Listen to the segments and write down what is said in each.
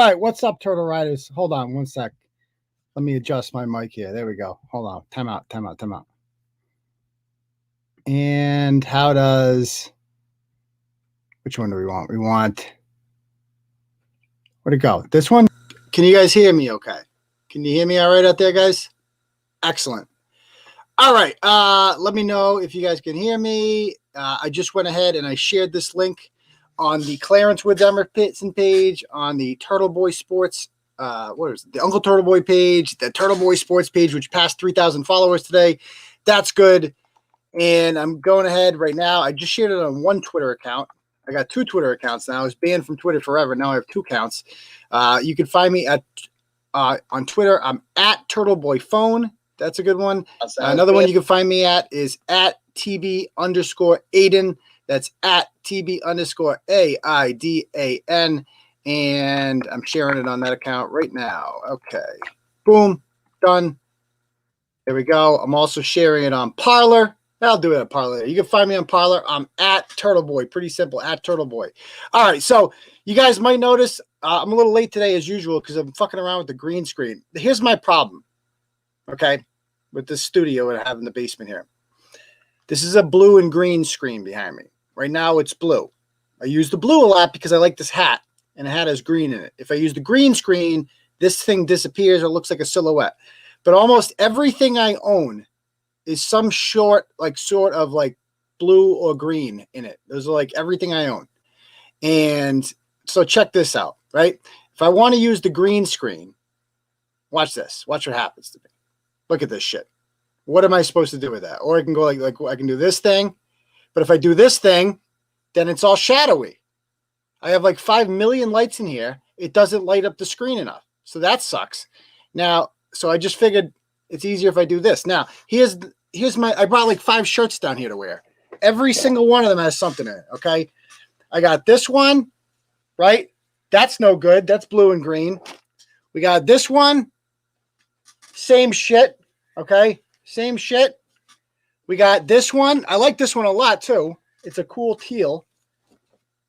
right, what's up, Turtle Riders? Hold on one sec. Let me adjust my mic here. There we go. Hold on. Time out. And how does... Which one do we want? We want... Where'd it go? This one? Can you guys hear me okay? Can you hear me all right out there, guys? Excellent. All right. Let me know if you guys can hear me. I just went ahead and I shared this link on the Clarence with Emerson page, on the Turtleboy Sports, what is it? The Uncle Turtleboy page, the Turtleboy Sports page, which passed 3,000 followers today. That's good. And I'm going ahead right now. I just shared it on one Twitter account. I got 2 Twitter accounts now. I was banned from Twitter forever. Now I have 2 accounts. You can find me at on Twitter. I'm at Turtleboy Phone. That's a good one. Another one you can find me at is at @TB_Aiden. That's at @TB_AIDAN. And I'm sharing it on that account right now. Okay. Boom. Done. There we go. I'm also sharing it on Parler. I'll do it at Parler. You can find me on Parler. I'm at Turtleboy. Pretty simple. At Turtleboy. All right. So you guys might notice I'm a little late today as usual because I'm fucking around with the green screen. Here's my problem. Okay. With this studio that I have in the basement here. This is a blue and green screen behind me. Right now it's blue. I use the blue a lot because I like this hat, and the hat has green in it. If I use the green screen, this thing disappears or looks like a silhouette. But almost everything I own is some sort of blue or green in it. Those are like everything I own. And so check this out, right? If I want to use the green screen, watch this. Watch what happens to me. Look at this shit. What am I supposed to do with that? Or I can go like I can do this thing. But if I do this thing, then it's all shadowy. I have like 5 million lights in here. It doesn't light up the screen enough. So that sucks. Now, so I just figured it's easier if I do this. Now, here's my, I brought like 5 shirts down here to wear. Every single one of them has something in it, okay? I got this one, right? That's no good. That's blue and green. We got this one. Same shit, okay? Same shit. We got this one. I like this one a lot too. It's a cool teal.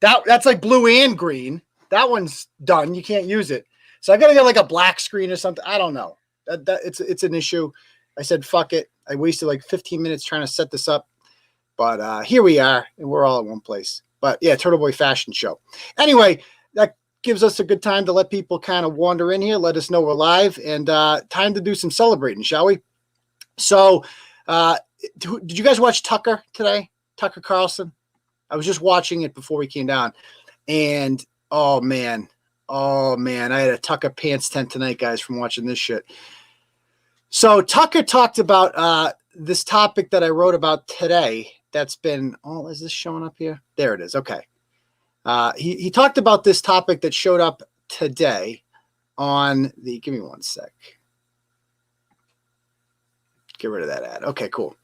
That's like blue and green. That one's done. You can't use it. So I gotta get like a black screen or something. I don't know. It's an issue. I said fuck it. I wasted like 15 minutes trying to set this up, but here we are, and we're all in one place. But yeah, Turtleboy Fashion Show. Anyway, that gives us a good time to let people kind of wander in here, let us know we're live, and time to do some celebrating, shall we? So, did you guys watch Tucker today? Tucker Carlson? I was just watching it before we came down, and oh man, I had a Tucker pants tent tonight, guys, from watching this shit. So Tucker talked about this topic that I wrote about today. That's been, oh, is this showing up here? There it is. Okay. He talked about this topic that showed up today on the, give me one sec. Get rid of that ad. Okay, cool.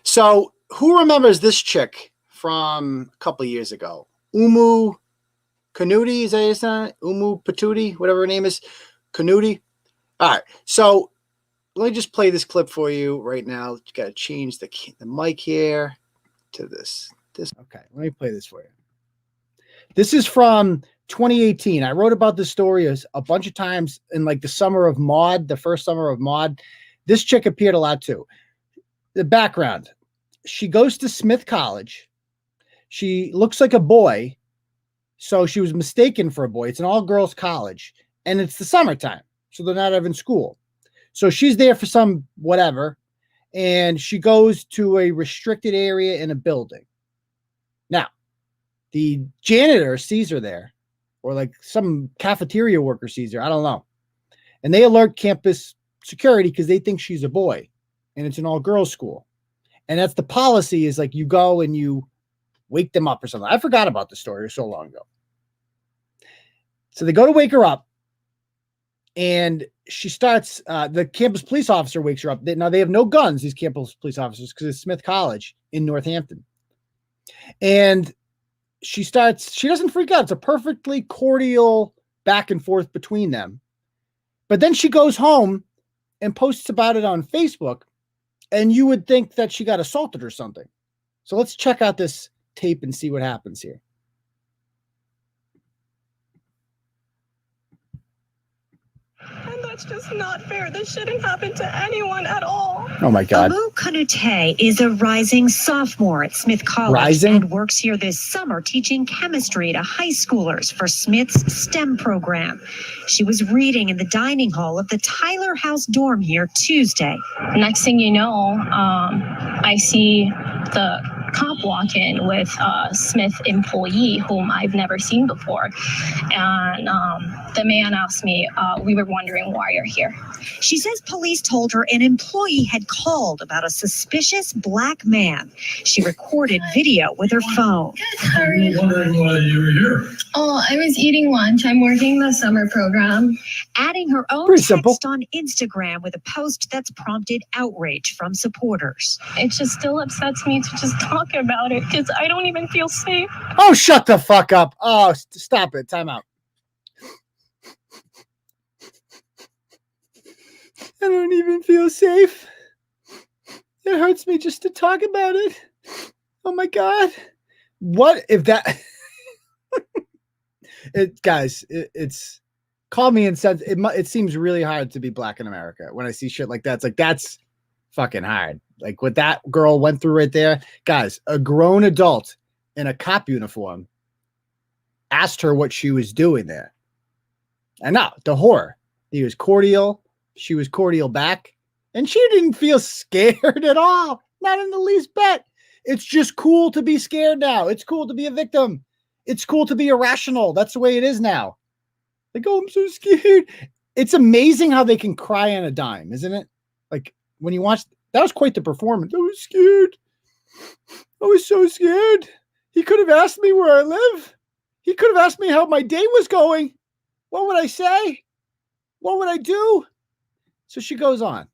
So who remembers this chick from a couple of years ago? Oumou Kanoute, is that his name? Oumou Patootie, whatever her name is. Kanoute. All right. So let me just play this clip for you right now. You got to change the mic here to this. Okay, let me play this for you. This is from 2018. I wrote about this story a bunch of times in like the summer of Mod, the first summer of Mod. This chick appeared a lot too. The background. She goes to Smith College. She looks like a boy. So she was mistaken for a boy. It's an all-girls college. And it's the summertime. So they're not having school. So she's there for some whatever. And she goes to a restricted area in a building. Now, the janitor sees her there. Or like some cafeteria worker sees her. I don't know. And they alert campus security because they think she's a boy. And it's an all-girls school. And that's the policy, is like you go and you wake them up or something. I forgot about the story so long ago. So they go to wake her up, and she starts, the campus police officer wakes her up. Now they have no guns, these campus police officers, because it's Smith College in Northampton. And she doesn't freak out. It's a perfectly cordial back and forth between them. But then she goes home and posts about it on Facebook, and you would think that she got assaulted or something. So let's check out this tape and see what happens here. that's just not fair. This shouldn't happen to anyone at all. Oh my God. Oumou Kanoute is a rising sophomore at Smith College and works here this summer teaching chemistry to high schoolers for Smith's STEM program. She was reading in the dining hall of the Tyler House dorm here Tuesday. Next thing you know, I see the cop walk in with a Smith employee whom I've never seen before. And the man asked me, we were wondering why you're here. She says police told her an employee had called about a suspicious black man. She recorded video with her phone. How are you? Wondering why you were here. Oh, I was eating lunch. I'm working the summer program. Adding her own Pretty text simple. on Instagram with a post that's prompted outrage from supporters. It just still upsets me to just talk about it because I don't even feel safe. Oh, shut the fuck up. Oh, stop it. Time out. I don't even feel safe. It hurts me just to talk about it. Oh my God. What if that it's call me and said it seems really hard to be black in America when I see shit like that. It's like, that's fucking hard. Like what that girl went through right there. Guys, a grown adult in a cop uniform asked her what she was doing there. And now the horror. He was cordial. She was cordial back. And she didn't feel scared at all. Not in the least bit. It's just cool to be scared now. It's cool to be a victim. It's cool to be irrational. That's the way it is now. Like, oh, I'm so scared. It's amazing how they can cry on a dime, isn't it? Like when you watch, that was quite the performance. I was scared. I was so scared. He could have asked me where I live. He could have asked me how my day was going. What would I say? What would I do? So she goes on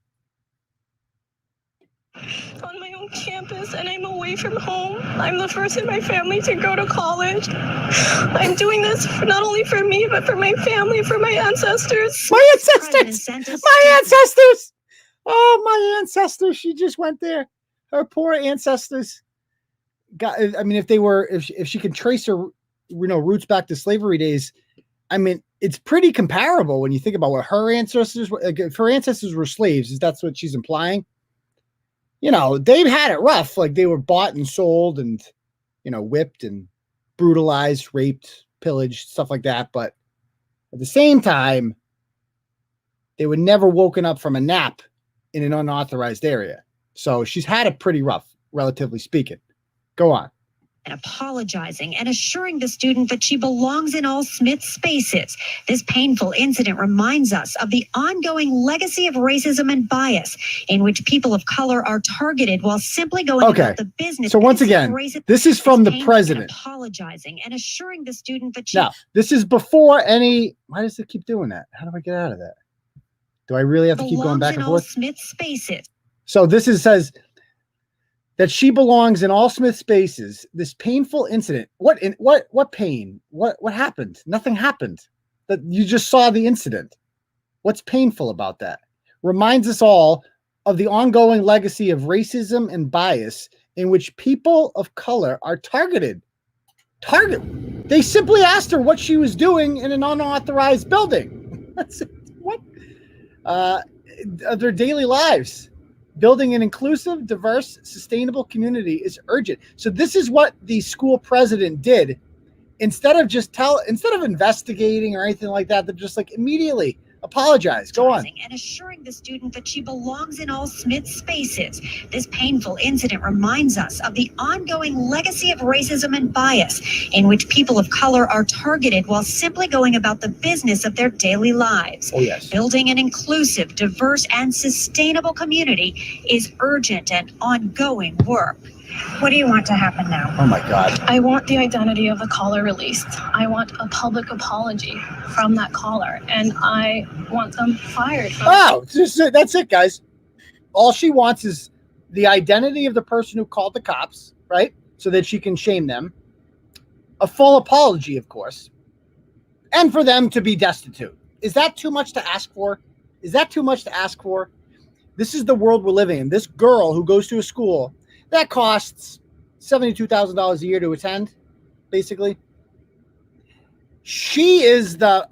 my own campus, and I'm away from home. I'm the first in my family to go to college. I'm doing this not only for me, but for my family, for my ancestors. My ancestors! My ancestors! Oh, my ancestors. She just went there. Her poor ancestors. God, I mean, if she can trace her, roots back to slavery days, I mean, it's pretty comparable when you think about what her ancestors were. Like, if her ancestors were slaves, is that's what she's implying? They've had it rough. Like they were bought and sold and, whipped and brutalized, raped, pillaged, stuff like that. But at the same time, they were never woken up from a nap in an unauthorized area. So she's had it pretty rough, relatively speaking. Go on. And apologizing and assuring the student that she belongs in all Smith spaces. This painful incident reminds us of the ongoing legacy of racism and bias in which people of color are targeted while simply going about the business. So once again, this is from the president. Apologizing and assuring the student that she... Now, this is before any... Why does it keep doing that? How do I get out of that? Do I really have to keep going back and forth? Smith spaces. So this says... that she belongs in all Smith spaces. This painful incident. What pain? What happened? Nothing happened. That you just saw the incident. What's painful about that? Reminds us all of the ongoing legacy of racism and bias in which people of color are targeted. They simply asked her what she was doing in an unauthorized building. That's what? Their daily lives. Building an inclusive, diverse, sustainable community is urgent. So this is what the school president did. Instead of investigating or anything like that, they're just like immediately apologize. Go on. And assuring the student that she belongs in all Smith spaces. This painful incident reminds us of the ongoing legacy of racism and bias in which people of color are targeted while simply going about the business of their daily lives. Oh, yes. Building an inclusive, diverse, and sustainable community is urgent and ongoing work. What do you want to happen now? Oh my God. I want the identity of the caller released. I want a public apology from that caller, and I want them fired. That's it, guys. All she wants is the identity of the person who called the cops, right? So that she can shame them. A full apology, of course. And for them to be destitute. Is that too much to ask for? Is that too much to ask for? This is the world we're living in. This girl who goes to a school that costs $72,000 a year to attend, basically. She is the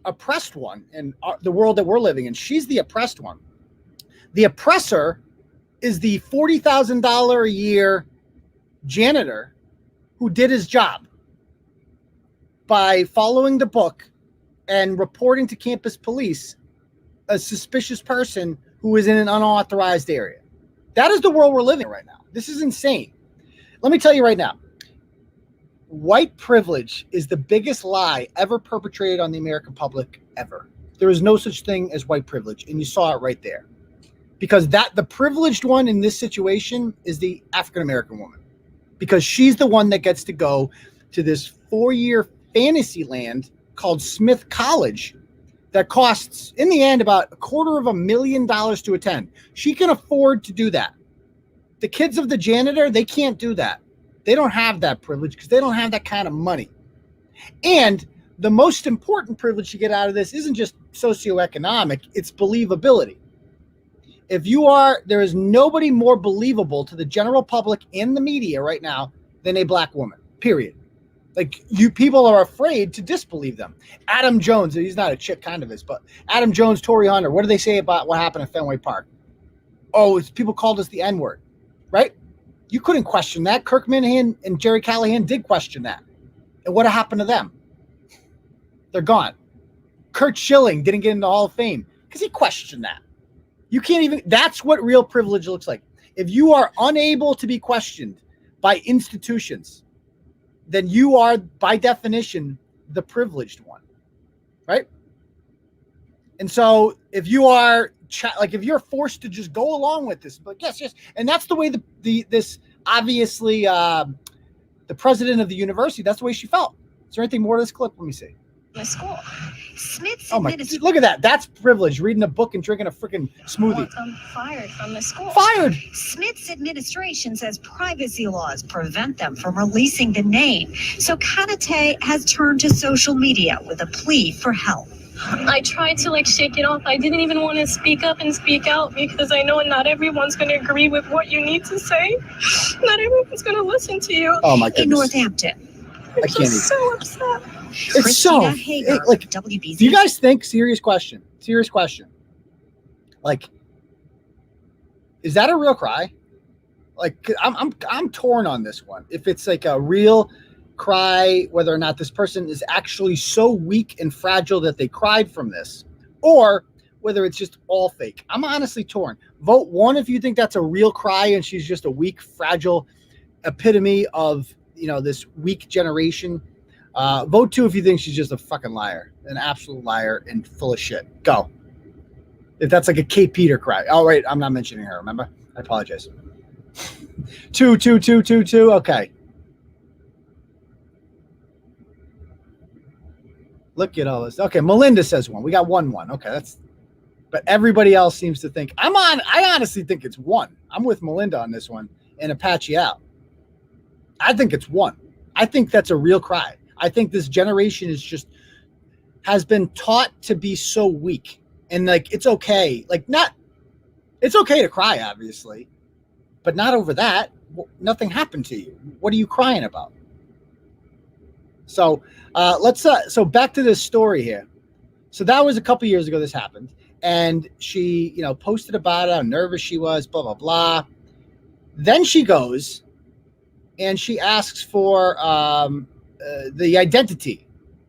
oppressed one in the world that we're living in. She's the oppressed one. The oppressor is the $40,000 a year janitor who did his job by following the book and reporting to campus police a suspicious person who is in an unauthorized area. That is the world we're living in right now. This is insane. Let me tell you right now, white privilege is the biggest lie ever perpetrated on the American public ever. There is no such thing as white privilege, and you saw it right there. Because the privileged one in this situation is the African-American woman, because she's the one that gets to go to this 4-year fantasy land called Smith College that costs, in the end, about $250,000 to attend. She can afford to do that. The kids of the janitor, they can't do that. They don't have that privilege because they don't have that kind of money. And the most important privilege you get out of this isn't just socioeconomic, it's believability. If you are, there is nobody more believable to the general public and the media right now than a black woman, period. Like, you people are afraid to disbelieve them. Adam Jones, he's not a chick, kind of is, but Adam Jones, Tory Hunter, what do they say about what happened at Fenway Park? Oh, people called us the N-word, right? You couldn't question that. Kirk Minahan and Jerry Callahan did question that. And what happened to them? They're gone. Curt Schilling didn't get into the Hall of Fame because he questioned that. You can't even, that's what real privilege looks like. If you are unable to be questioned by institutions, then you are, by definition, the privileged one, right? And so if you are, like, if you're forced to just go along with this, but yes, and that's the way this obviously the president of the university, that's the way she felt. Is there anything more to this clip? Let me see. The school. Smith's Oh my! Look at that. That's privilege. Reading a book and drinking a freaking smoothie. I'm fired from the school. Fired. Smith's administration says privacy laws prevent them from releasing the name. So Kanoute has turned to social media with a plea for help. I tried to shake it off. I didn't even want to speak up and speak out because I know not everyone's going to agree with what you need to say. Not everyone's going to listen to you. Oh my goodness. In Northampton. I can't even. So upset. It's so Hager, WBZ. Do you guys think, serious question, like, is that a real cry? Like, I'm torn on this one. If it's like a real cry, whether or not this person is actually so weak and fragile that they cried from this, or whether it's just all fake. I'm honestly torn. Vote 1 if you think that's a real cry and she's just a weak, fragile epitome of, this weak generation. Vote 2 if you think she's just a fucking liar, an absolute liar and full of shit. Go. If that's like a Kate Peter cry. Oh, wait, I'm not mentioning her, remember? I apologize. 2. Okay. Look at all this. Okay, Melinda says 1. We got 1. Okay, but everybody else seems to think, I honestly think it's 1. I'm with Melinda on this one and 𝗵𝘃𝗃𝗃 out. I think it's 1. I think that's a real cry. I think this generation has been taught to be so weak, and it's okay. It's okay to cry, obviously, but not over that. Nothing happened to you. What are you crying about? So so back to this story here. So that was a couple years ago this happened, and she, posted about it, how nervous she was, blah, blah, blah. Then she goes and she asks for the identity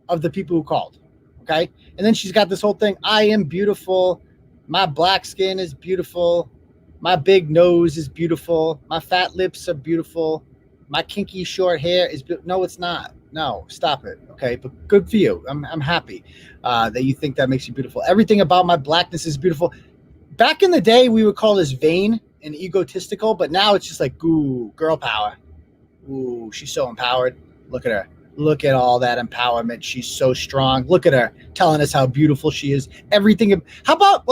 of the people who called. Okay. And then she's got this whole thing. I am beautiful. My black skin is beautiful. My big nose is beautiful. My fat lips are beautiful. My kinky short hair is beautiful. No, it's not. No, stop it. Okay. But good for you. I'm happy that you think that makes you beautiful. Everything about my blackness is beautiful. Back in the day, we would call this vain and egotistical, but now it's just like, ooh, girl power. Ooh, she's so empowered. Look at her. Look at all that empowerment. She's so strong. Look at her telling us how beautiful she is. Everything. How about,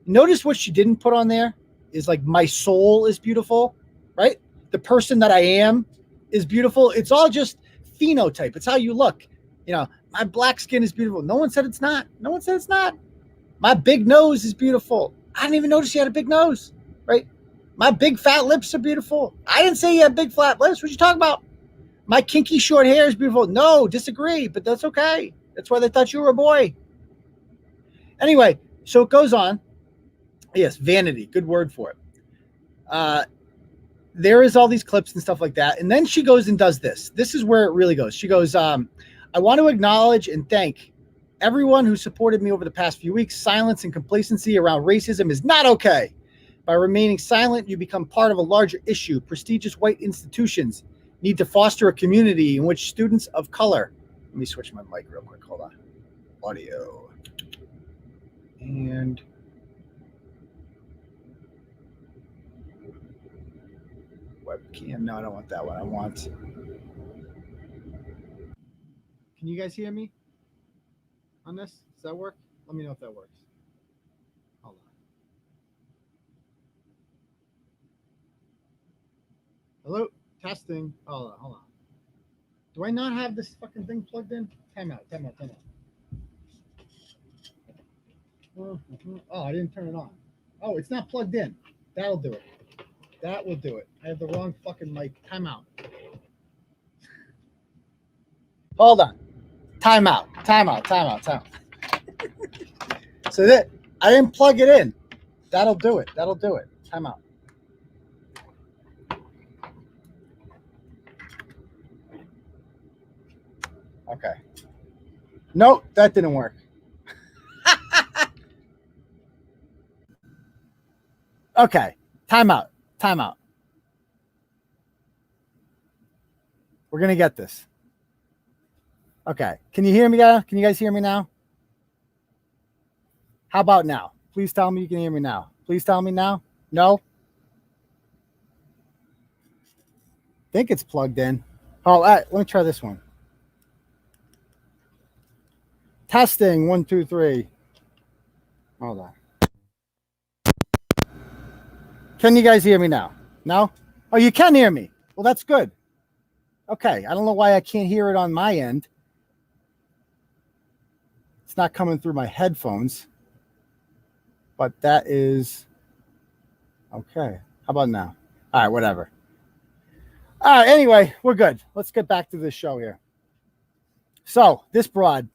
notice what she didn't put on there is my soul is beautiful, right? The person that I am is beautiful. It's all just phenotype. It's how you look. My black skin is beautiful. No one said it's not. No one said it's not. My big nose is beautiful. I didn't even notice she had a big nose, right? My big fat lips are beautiful. I didn't say you had big flat lips. What you talking about? My kinky short hair is beautiful. No, disagree, but that's okay. That's why they thought you were a boy. Anyway, so it goes on. Yes, vanity. Good word for it. There is all these clips and stuff like that. And then she goes and does this. This is where it really goes. She goes, I want to acknowledge and thank everyone who supported me over the past few weeks. Silence and complacency around racism is not okay. By remaining silent, you become part of a larger issue. Prestigious white institutions need to foster a community in which students of color. Let me switch my mic real quick. Hold on. Audio. And webcam. No, I don't want that one. I want. Can you guys hear me on this? Does that work? Let me know if that works. Hold on. Hello? Testing. Hold on. Do I not have this fucking thing plugged in? Time out. Oh, I didn't turn it on. Oh, it's not plugged in. That'll do it. That will do it. I have the wrong fucking mic. Time out. Hold on. Time out. So that I didn't plug it in. That'll do it. Time out. Okay. Nope, that didn't work. Okay. Time out. We're going to get this. Okay. Can you hear me, guys? Can you guys hear me now? How about now? Please tell me you can hear me now. Please tell me now. No? I think it's plugged in. Oh, all right. Let me try this one. Testing. 1, 2, 3. Hold on. Can you guys hear me now? No? Oh, you can hear me. Well, that's good. Okay. I don't know why I can't hear it on my end. It's not coming through my headphones. But that is okay. How about now? All right, whatever. All right, anyway, we're good. Let's get back to this show here. So this broad,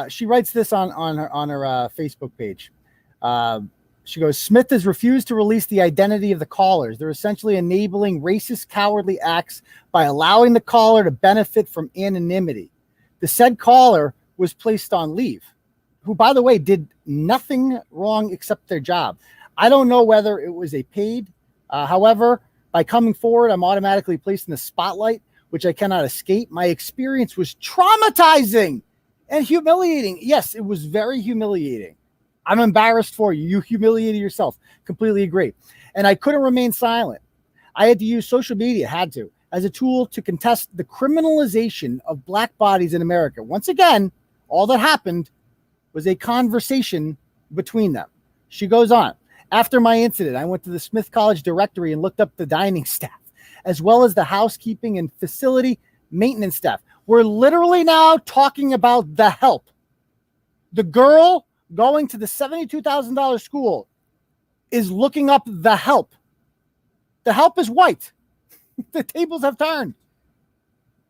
she writes this on her Facebook page. She goes, Smith has refused to release the identity of the callers. They're essentially enabling racist, cowardly acts by allowing the caller to benefit from anonymity. The said caller was placed on leave, who, by the way, did nothing wrong except their job. I don't know whether it was a paid. However, by coming forward, I'm automatically placed in the spotlight, which I cannot escape. My experience was traumatizing and humiliating. Yes, it was very humiliating. I'm embarrassed for you. You humiliated yourself. Completely agree. And I couldn't remain silent. I had to use social media, as a tool to contest the criminalization of black bodies in America. Once again, all that happened was a conversation between them. She goes on. After my incident, I went to the Smith College directory and looked up the dining staff, as well as the housekeeping and facility maintenance staff. We're literally now talking about the help. The girl going to the $72,000 school is looking up the help. The help is white. The tables have turned.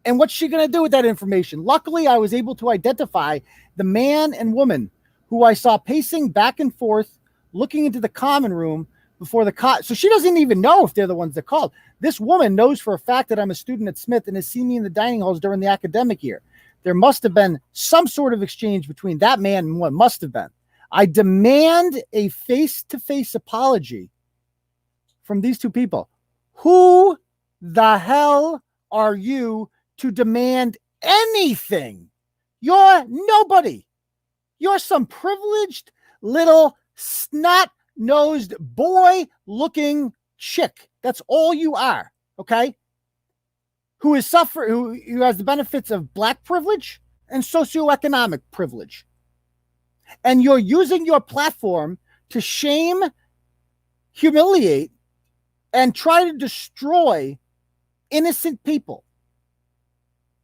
And what's she going to do with that information? Luckily, I was able to identify the man and woman who I saw pacing back and forth, looking into the common room before the so she doesn't even know if they're the ones that called. This woman knows for a fact that I'm a student at Smith and has seen me in the dining halls during the academic year. There must have been some sort of exchange between that man and one. Must have been. I demand a face-to-face apology from these two people. Who the hell are you to demand anything? You're nobody. You're some privileged little snot-nosed boy-looking chick. That's all you are, okay? Who has the benefits of black privilege and socioeconomic privilege. And you're using your platform to shame, humiliate, and try to destroy innocent people.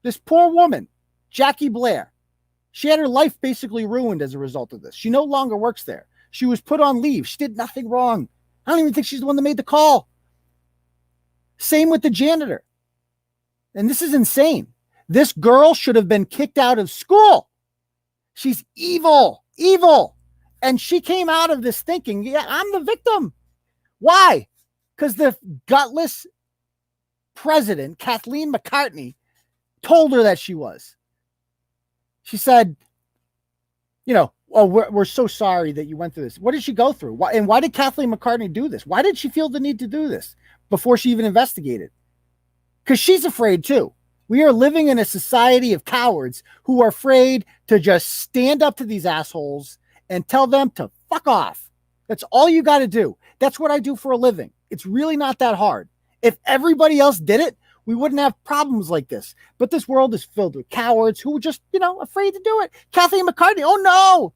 This poor woman, Jackie Blair, she had her life basically ruined as a result of this. She no longer works there. She was put on leave. She did nothing wrong. I don't even think she's the one that made the call. Same with the janitor. And this is insane. This girl should have been kicked out of school. She's evil, evil. And she came out of this thinking, yeah, I'm the victim. Why? Because the gutless president, Kathleen McCartney, told her that she was. She said, you know, oh, we're so sorry that you went through this. What did she go through? Why did Kathleen McCartney do this? Why did she feel the need to do this before she even investigated? Because she's afraid too. We are living in a society of cowards who are afraid to just stand up to these assholes and tell them to fuck off. That's all you got to do. That's what I do for a living. It's really not that hard. If everybody else did it, we wouldn't have problems like this. But this world is filled with cowards who are just, you know, afraid to do it. Kathleen McCartney, oh no,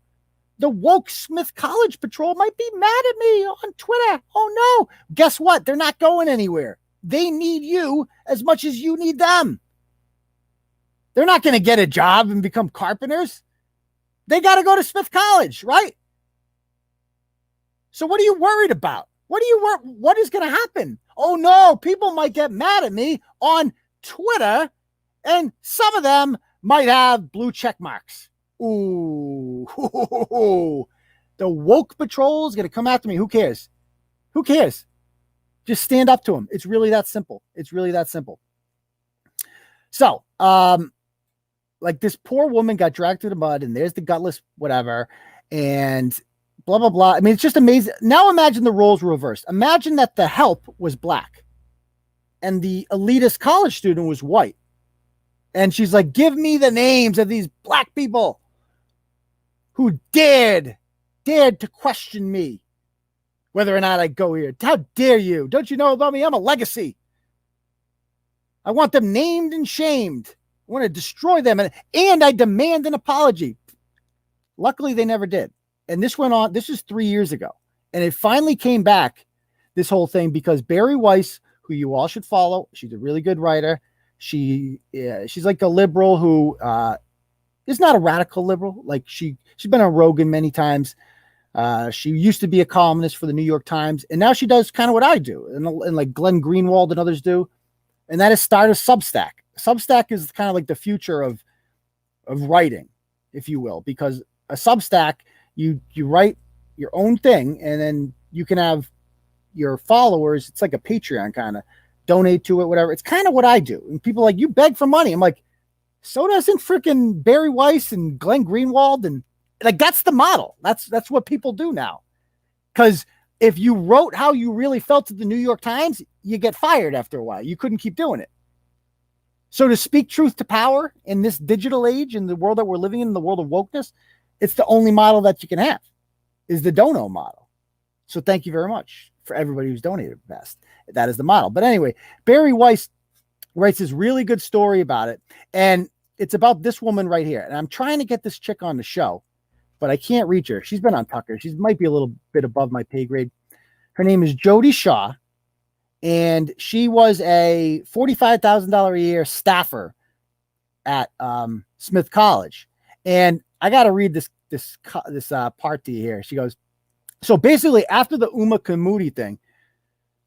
the woke Smith College Patrol might be mad at me on Twitter. Oh no, guess what? They're not going anywhere. They need you as much as you need them. They're not going to get a job and become carpenters. They got to go to Smith College, right? So what are you worried about? What is going to happen? Oh no, people might get mad at me on Twitter, and some of them might have blue check marks. Ooh, the woke patrol is going to come after me. Who cares? Who cares? Just stand up to them. It's really that simple. It's really that simple. So, like this poor woman got dragged through the mud, and there's the gutless whatever, and blah, blah, blah. I mean, it's just amazing. Now imagine the roles reversed. Imagine that the help was black and the elitist college student was white. And she's like, give me the names of these black people who dared to question me, whether or not I go here. How dare you? Don't you know about me? I'm a legacy. I want them named and shamed. I want to destroy them. And I demand an apology. Luckily, they never did. And this went on. This is 3 years ago. And it finally came back, this whole thing, because Barry Weiss, who you all should follow, she's a really good writer. She's like a liberal who is not a radical liberal. Like she's been on Rogan many times. She used to be a columnist for the New York Times. And now she does kind of what I do. And like Glenn Greenwald and others do. And that is start a Substack. Substack is kind of like the future of writing, if you will, because a Substack, you write your own thing, and then you can have your followers. It's like a Patreon kind of donate to it, whatever. It's kind of what I do. And people are like, you beg for money. I'm like, so doesn't freaking Barry Weiss and Glenn Greenwald. And like, that's the model. That's what people do now. Because if you wrote how you really felt to the New York Times, you get fired after a while. You couldn't keep doing it. So to speak truth to power in this digital age, in the world that we're living in the world of wokeness, it's the only model that you can have, is the dono model. So thank you very much for everybody who's donated best. That is the model. But anyway, Barry Weiss writes this really good story about it. And it's about this woman right here. And I'm trying to get this chick on the show, but I can't reach her. She's been on Tucker. She might be a little bit above my pay grade. Her name is Jodi Shaw. And she was a $45,000 a year staffer at Smith College. And I got to read this part to you here. She goes, so basically after the 𝗏𝗏𝗃𝗏 thing,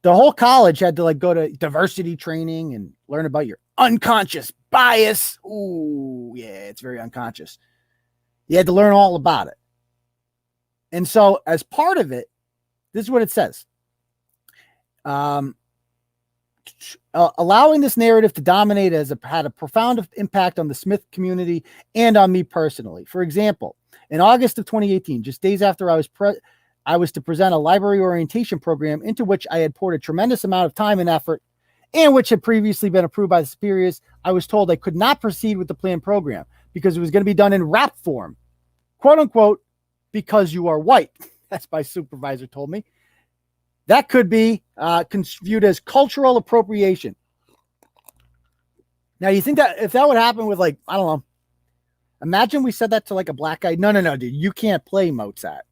the whole college had to like go to diversity training and learn about your unconscious bias. Ooh, yeah, it's very unconscious. You had to learn all about it. And so as part of it, this is what it says. Allowing this narrative to dominate had a profound impact on the Smith community and on me personally. For example, in August of 2018, just days after I was to present a library orientation program into which I had poured a tremendous amount of time and effort and which had previously been approved by the superiors, I was told I could not proceed with the planned program because it was going to be done in rap form, quote unquote, because you are white. That's my supervisor told me. That could be viewed as cultural appropriation. Now, you think that if that would happen with, like, I don't know, imagine we said that to like a black guy. No, dude, you can't play Mozart.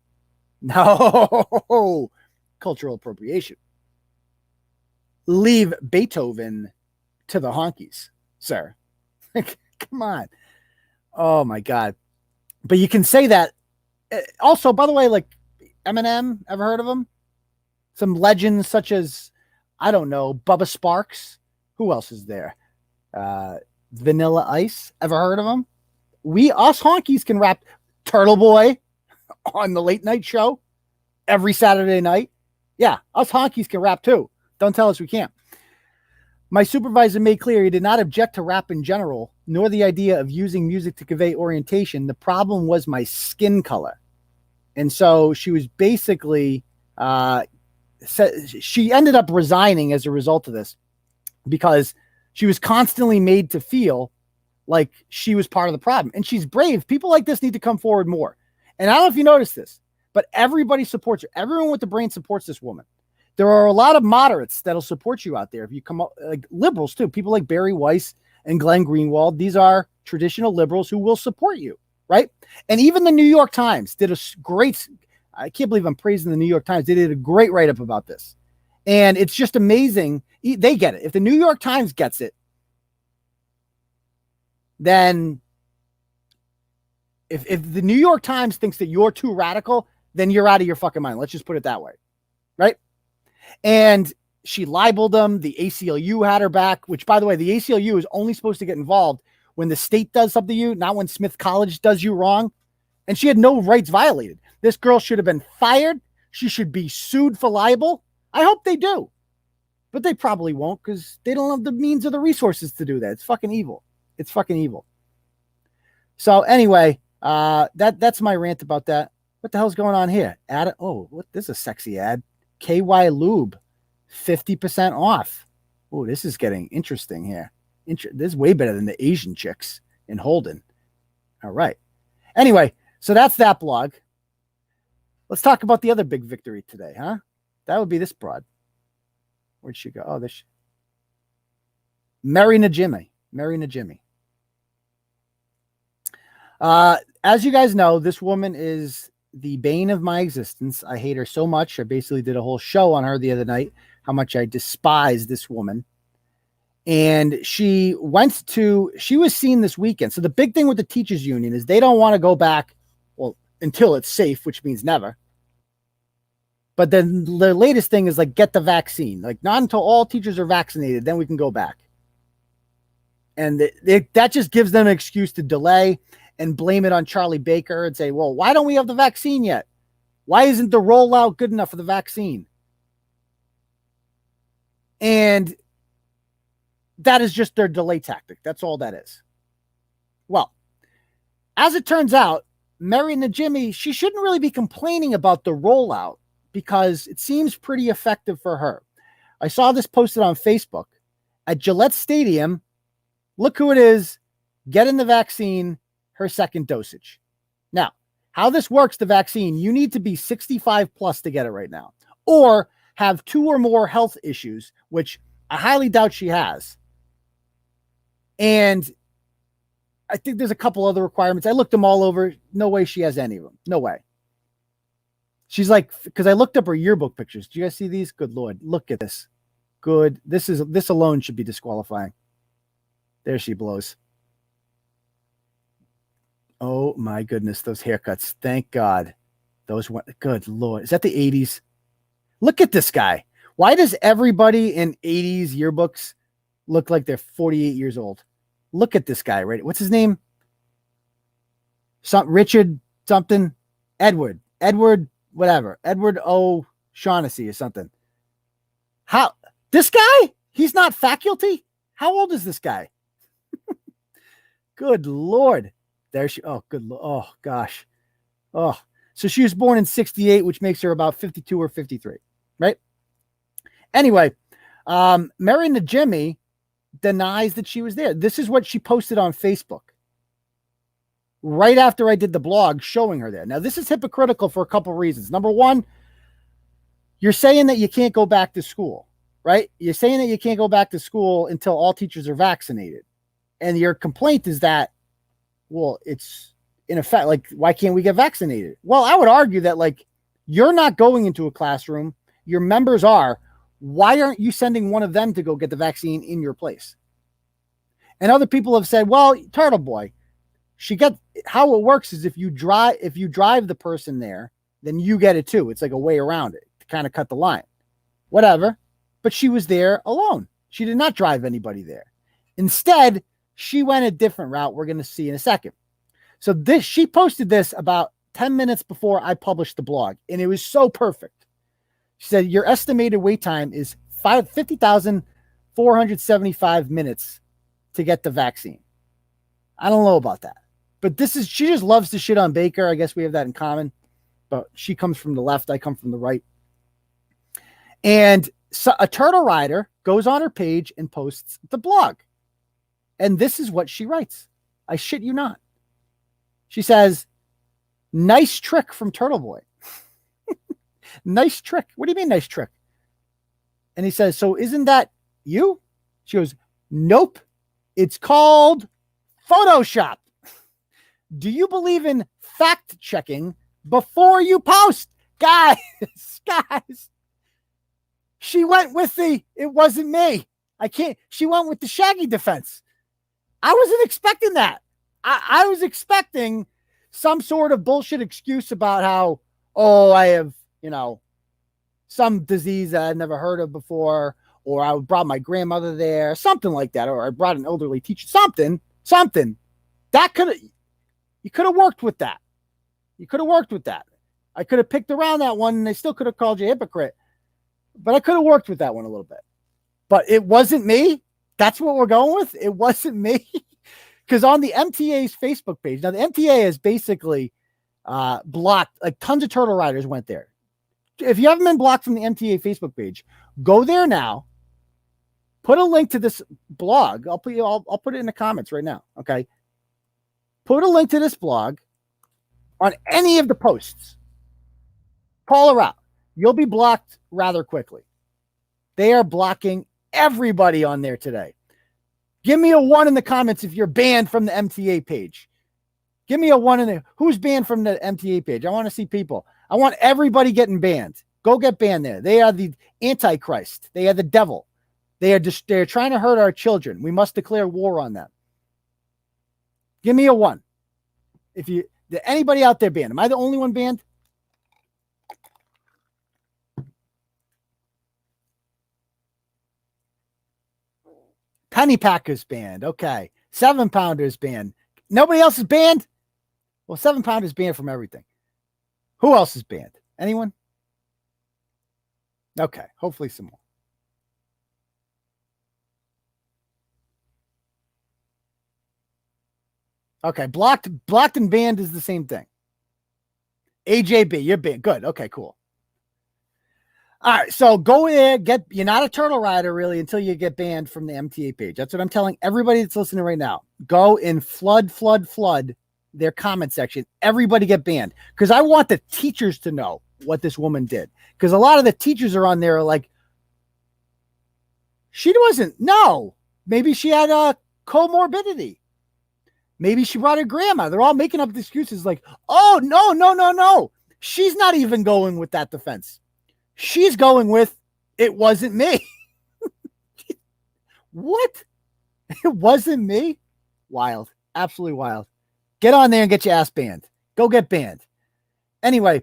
No, cultural appropriation. Leave Beethoven to the honkies, sir. Come on. Oh my God. But you can say that. Also, by the way, like Eminem, ever heard of him? Some legends such as, I don't know, Bubba Sparks. Who else is there? Vanilla Ice. Ever heard of him? Us honkies can rap. Turtleboy on the late night show every Saturday night. Yeah, us honkies can rap too. Don't tell us we can't. My supervisor made clear he did not object to rap in general, nor the idea of using music to convey orientation. The problem was my skin color. And so she was basically, she ended up resigning as a result of this because she was constantly made to feel like she was part of the problem. And she's brave. People like this need to come forward more. And I don't know if you noticed this, but everybody supports her. Everyone with the brain supports this woman. There are a lot of moderates that'll support you out there. If you come up, like liberals too, people like Barry Weiss and Glenn Greenwald, these are traditional liberals who will support you, right? And even the New York Times did a great, I can't believe I'm praising the New York Times. They did a great write-up about this. And it's just amazing. They get it. If the New York Times gets it, then if the New York Times thinks that you're too radical, then you're out of your fucking mind. Let's just put it that way, right? And she libeled them. The ACLU had her back, which, by the way, the ACLU is only supposed to get involved when the state does something to you, not when Smith College does you wrong. And she had no rights violated. This girl should have been fired. She should be sued for libel. I hope they do. But they probably won't because they don't have the means or the resources to do that. It's fucking evil. It's fucking evil. So anyway, that's my rant about that. What the hell's going on here? This is a sexy ad. KY Lube, 50% off. Oh, this is getting interesting here. This is way better than the Asian chicks in Holden. All right. Anyway, so that's that blog. Let's talk about the other big victory today, huh? That would be this broad. Where'd she go? Oh, this. Merrie Najimy. Merrie Najimy. As you guys know, this woman is the bane of my existence. I hate her so much. I basically did a whole show on her the other night, how much I despise this woman. And she was seen this weekend. So the big thing with the teachers union is they don't want to go back, well, until it's safe, which means never. But then the latest thing is like, get the vaccine. Like not until all teachers are vaccinated, then we can go back. And that just gives them an excuse to delay and blame it on Charlie Baker and say, well, why don't we have the vaccine yet? Why isn't the rollout good enough for the vaccine? And that is just their delay tactic. That's all that is. Well, as it turns out, Merrie Najimy, she shouldn't really be complaining about the rollout because it seems pretty effective for her. I saw this posted on Facebook. At Gillette Stadium, look who it is getting the vaccine, her second dosage. Now, how this works, the vaccine, you need to be 65 plus to get it right now, or have 2 or more health issues, which I highly doubt she has. And I think there's a couple other requirements. I looked them all over. No way she has any of them. No way. She's like, because I looked up her yearbook pictures. Do you guys see these? Good Lord. Look at this. Good. This alone should be disqualifying. There she blows. Oh my goodness, those haircuts. Thank God. Those went, good Lord. Is that the 80s? Look at this guy. Why does everybody in 80s yearbooks look like they're 48 years old? Look at this guy, right? What's his name? Richard something. Edward, whatever. Edward O'Shaughnessy or something. How? This guy? He's not faculty? How old is this guy? Good Lord. There she, oh, good. Oh, gosh. Oh, so she was born in 68, which makes her about 52 or 53, right? Anyway, Merrie Najimy denies that she was there. This is what she posted on Facebook right after I did the blog showing her there. Now, this is hypocritical for a couple of reasons. Number one, you're saying that you can't go back to school, right? You're saying that you can't go back to school until all teachers are vaccinated. And your complaint is that, well, it's in effect, like, why can't we get vaccinated? Well, I would argue that, like, you're not going into a classroom. Your members are. Why aren't you sending one of them to go get the vaccine in your place? And other people have said, well, Turtleboy, how it works is if you drive the person there, then you get it too. It's like a way around it to kind of cut the line. Whatever. But she was there alone. She did not drive anybody there. Instead, she went a different route we're going to see in a second. So she posted this about 10 minutes before I published the blog, and it was so perfect. She said, your estimated wait time is 50,475 minutes to get the vaccine. I don't know about that, but she just loves to shit on Baker. I guess we have that in common, but she comes from the left. I come from the right. And so a turtle rider goes on her page and posts the blog. And this is what she writes. I shit you not. She says, nice trick from Turtleboy. Nice trick. What do you mean nice trick? And he says, so isn't that you? She goes, nope. It's called Photoshop. Do you believe in fact checking before you post? Guys. She went with it wasn't me. She went with the Shaggy defense. I wasn't expecting that. I was expecting some sort of bullshit excuse about how, I have, some disease that I've never heard of before, or I brought my grandmother there, something like that, or I brought an elderly teacher, something. That you could have worked with that. You could have worked with that. I could have picked around that one, and they still could have called you a hypocrite. But I could have worked with that one a little bit. But it wasn't me. That's what we're going with. It wasn't me. Because on the MTA's Facebook page, now the MTA is basically blocked, like tons of turtle riders went there. If you haven't been blocked from the MTA Facebook page, go there now. Put a link to this blog. I'll put it in the comments right now. Okay. Put a link to this blog on any of the posts. Call her out. You'll be blocked rather quickly. They are blocking everybody on there today. Give me a 1 in the comments if you're banned from the MTA page. Give me a 1 in there. Who's banned from the MTA page? I want to see people. I want everybody getting banned. Go get banned there. They are the Antichrist. They are the devil. They're trying to hurt our children. We must declare war on them. Give me a 1. Anybody out there banned? Am I the only one banned? Penny Packers banned. Okay. 7-pounders banned. Nobody else is banned? Well, 7-pounders banned from everything. Who else is banned? Anyone? Okay. Hopefully some more. Okay. Blocked and banned is the same thing. AJB, you're banned. Good. Okay, cool. All right, so go there, you're not a turtle rider really until you get banned from the MTA page. That's what I'm telling everybody that's listening right now. Go and flood their comment section. Everybody get banned, because I want the teachers to know what this woman did. Because a lot of the teachers are on there are like, maybe she had a comorbidity. Maybe she brought her grandma. They're all making up excuses like, oh, no. She's not even going with that defense. She's going with, it wasn't me. What? It wasn't me? Wild. Absolutely wild. Get on there and get your ass banned. Go get banned. Anyway,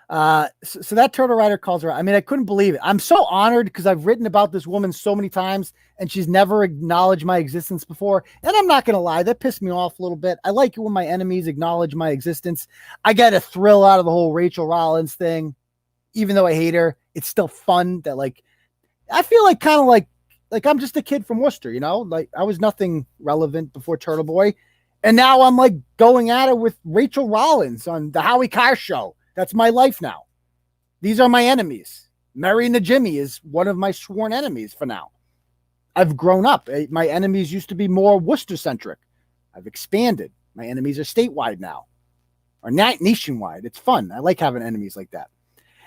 so that turtle rider calls her out. I mean, I couldn't believe it. I'm so honored because I've written about this woman so many times and she's never acknowledged my existence before. And I'm not going to lie, that pissed me off a little bit. I like it when my enemies acknowledge my existence. I get a thrill out of the whole Rachael Rollins thing. Even though I hate her, it's still fun that I feel like kind of like I'm just a kid from Worcester, like I was nothing relevant before Turtleboy. And now I'm like going at it with Rachael Rollins on the 𝗏𝗏 show. That's my life now. These are my enemies. Merrie Najimy is one of my sworn enemies for now. I've grown up. My enemies used to be more Worcester centric. I've expanded. My enemies are statewide now, or nationwide. It's fun. I like having enemies like that.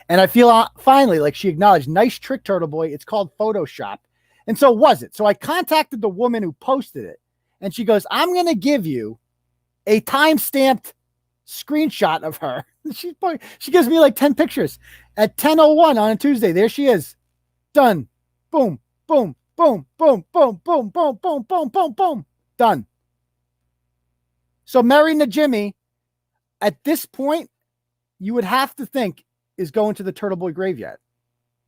And I feel finally like she acknowledged, nice trick, Turtleboy. It's called Photoshop. And so was it. So I contacted the woman who posted it. And she goes, I'm going to give you a time-stamped screenshot of her. She gives me like 10 pictures at 10:01 on a Tuesday. There she is. Done. Boom, boom, boom, boom, boom, boom, boom, boom, boom, boom, boom. Done. So Merrie Najimy, at this point, you would have to think is going to the Turtleboy graveyard.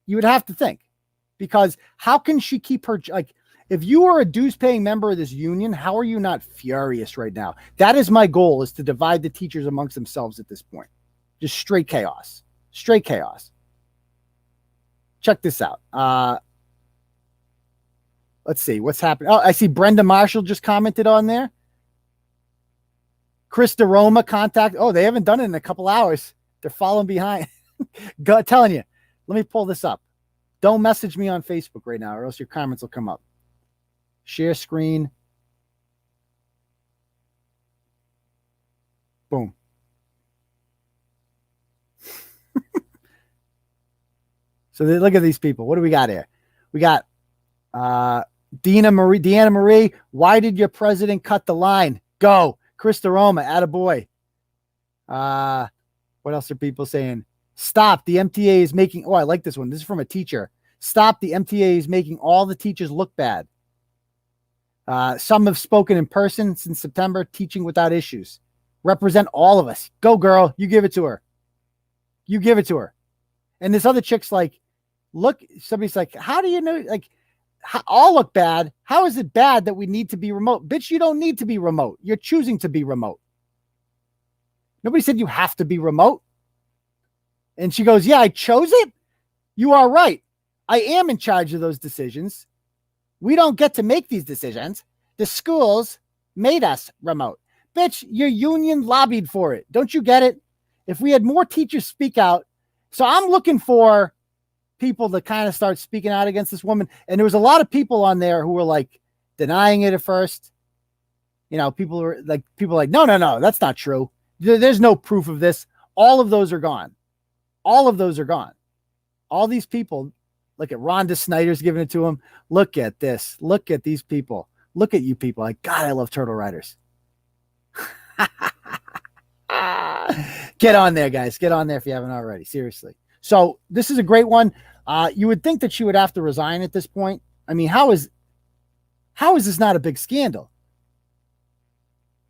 You would have to think, because how can she keep her, If you are a dues-paying member of this union, how are you not furious right now? That is my goal, is to divide the teachers amongst themselves at this point. Just straight chaos. Straight chaos. Check this out. Let's see what's happening. Oh, I see Brenda Marshall just commented on there. Chris DeRoma contact. Oh, they haven't done it in a couple hours. They're falling behind. God, telling you. Let me pull this up. Don't message me on Facebook right now, or else your comments will come up. Share screen. Boom. So look at these people. What do we got here? We got Deanna Marie. Why did your president cut the line? Go. Chris DeRoma. Attaboy. What else are people saying? Stop. The MTA is making. Oh, I like this one. This is from a teacher. Stop. The MTA is making all the teachers look bad. Some have spoken in person since September, teaching without issues. Represent all of us. Go, girl. You give it to her. You give it to her. And this other chick's like, look, somebody's like, how do you know? Like, all look bad. How is it bad that we need to be remote? Bitch, you don't need to be remote. You're choosing to be remote. Nobody said you have to be remote. And she goes, yeah, I chose it. You are right. I am in charge of those decisions. We don't get to make these decisions. The schools made us remote. Bitch, your union lobbied for it. Don't you get it? If we had more teachers speak out. So I'm looking for people to kind of start speaking out against this woman. And there was a lot of people on there who were like denying it at first. You know, people were like, no, that's not true. There's no proof of this. All of those are gone. All of those are gone. All these people, look at Rhonda Snyder's giving it to him. Look at this. Look at these people. Look at you people. Like, God, I love Turtle Riders. Get on there, guys. Get on there if you haven't already. Seriously. So this is a great one. You would think that she would have to resign at this point. I mean, how is this not a big scandal?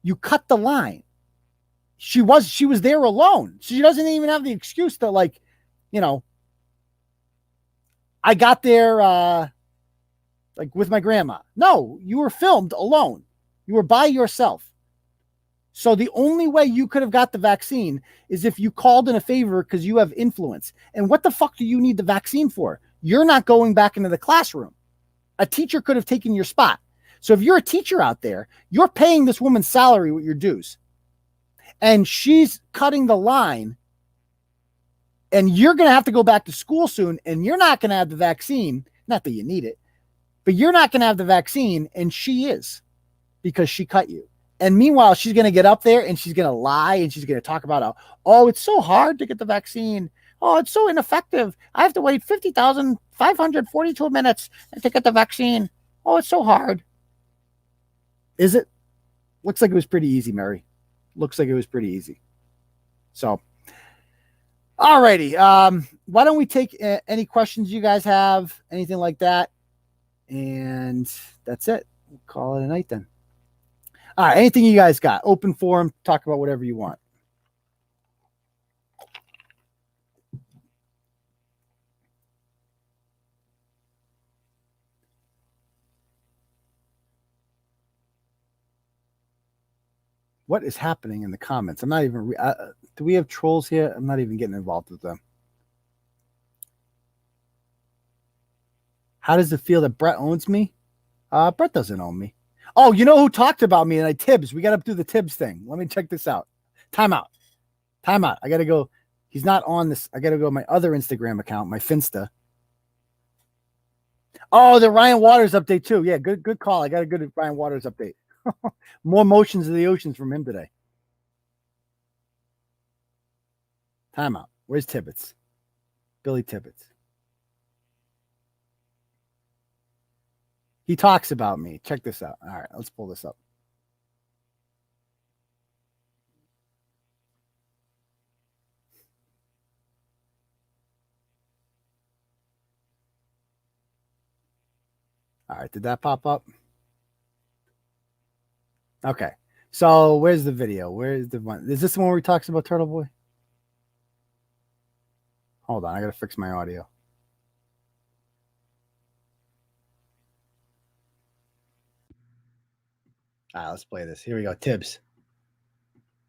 You cut the line. She was there alone. She doesn't even have the excuse that, like, you know, I got there like with my grandma. No, you were filmed alone. You were by yourself. So the only way you could have got the vaccine is if you called in a favor because you have influence. And what the fuck do you need the vaccine for? You're not going back into the classroom. A teacher could have taken your spot. So if you're a teacher out there, you're paying this woman's salary with your dues. And she's cutting the line. And you're going to have to go back to school soon. And you're not going to have the vaccine. Not that you need it. But you're not going to have the vaccine. And she is. Because she cut you. And meanwhile, she's going to get up there and she's going to lie and she's going to talk about how, oh, it's so hard to get the vaccine. Oh, it's so ineffective. I have to wait 50,542 minutes to get the vaccine. Oh, it's so hard. Is it? Looks like it was pretty easy, Merrie. Looks like it was pretty easy. So, all righty. Why don't we take any questions you guys have, anything like that? And that's it. We'll call it a night then. All right, anything you guys got? Open forum, talk about whatever you want. What is happening in the comments? I'm not even, do we have trolls here? I'm not even getting involved with them. How does it feel that Bret owns me? Bret doesn't own me. Oh, you know who talked about me? And 𝗏𝗃𝗃𝗃. We got to do the 𝗏𝗃𝗃𝗃 thing. Let me check this out. Time out. I got to go. He's not on this. I got to go to my other Instagram account, my Finsta. Oh, the Rian Waters update too. Yeah, good call. I got a good Rian Waters update. More motions of the oceans from him today. Time out. Where's Tibbetts? Billy Tibbetts. He talks about me. Check this out. All right, let's pull this up. All right, did that pop up? Okay, so where's the video? Where's the one? Is this the one where he talks about Turtle Boy? Hold on, I gotta fix my audio. All right, let's play this. Here we go. Tibbs.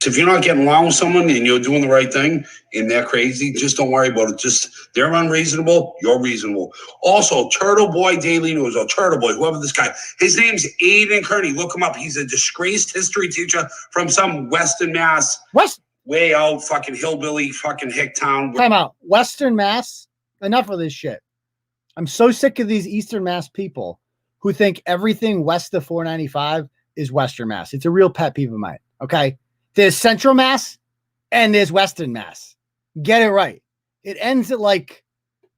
If you're not getting along with someone and you're doing the right thing and they're crazy, just don't worry about it. Just they're unreasonable, you're reasonable. Also, Turtleboy Daily News or Turtleboy, whoever this guy, his name's Aidan Kearney. Look him up. He's a disgraced history teacher from some Western Mass, way out fucking hillbilly fucking hick town. Time out. Western Mass. Enough of this shit. I'm so sick of these Eastern Mass people who think everything west of 495 is Western Mass. It's a real pet peeve of mine. Okay. There's Central Mass and there's Western Mass. Get it right. It ends at like